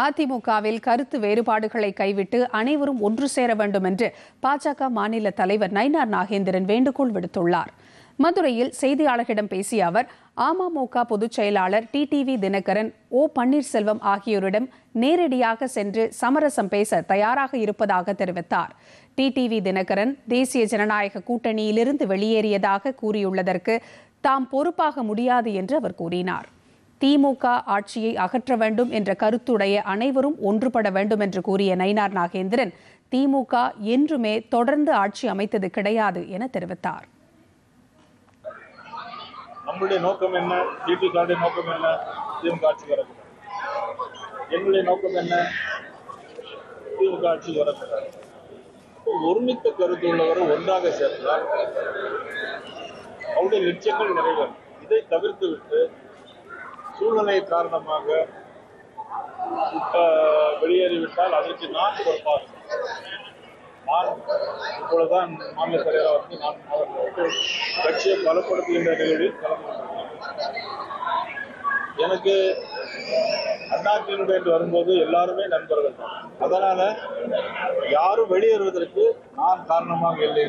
அதிமுகவில் கருத்து வேறுபாடுகளை கைவிட்டு அனைவரும் ஒன்று சேர வேண்டும் என்று பாஜக மாநில தலைவர் நயினார் நாகேந்திரன் வேண்டுகோள் விடுத்துள்ளார். மதுரையில் செய்தியாளர்களிடம் பேசிய அவர், அமமுக பொதுச் செயலாளர் டிடிவி தினகரன், ஓ பன்னீர்செல்வம் ஆகியோரிடம் நேரடியாக சென்று சமரசம் பேச தயாராக இருப்பதாக தெரிவித்தார். டிடிவி தினகரன் தேசிய ஜனநாயக கூட்டணியிலிருந்து வெளியேறியதாக கூறியுள்ளதற்கு தாம் பொறுப்பாக முடியாது என்று அவர் கூறினார். திமுக ஆட்சியை அகற்ற வேண்டும் என்ற கருத்துடைய அனைவரும் ஒன்றுபட வேண்டும் என்று கூறிய நயினார் நாகேந்திரன், திமுக என்றுமே தொடர்ந்து ஆட்சி அமைத்தது கிடையாது என தெரிவித்தார். நம்முடைய நோக்கம் என்ன? திமுக நோக்கம் என்ன? திமுக ஆட்சி வரக்கூடாது. என்னுடைய நோக்கம் என்ன? திமுக ஆட்சி வரக்கூடாது. ஒருமித்த கருத்து உள்ளவரை ஒன்றாக சேர்ந்தால் அவருடைய லட்சியங்கள் நிறைவேறும். இதை தவிர்த்து விட்டு சூழ்நிலை காரணமாக வெளியேறிவிட்டால் அதற்கு நான் பொறுப்பாக. நான் இப்பொழுதுதான் மாநில தலைவராக வந்து நான் கட்சியை பலப்படுத்துகின்ற நிகழ்வில் கலந்து கொண்டிருக்கிறேன். எனக்கு அதிமுக என்று வரும்போது எல்லாருமே நண்பர்கள். அதனால யாரும் வெளியேறுவதற்கு நான் காரணமாக இல்லை.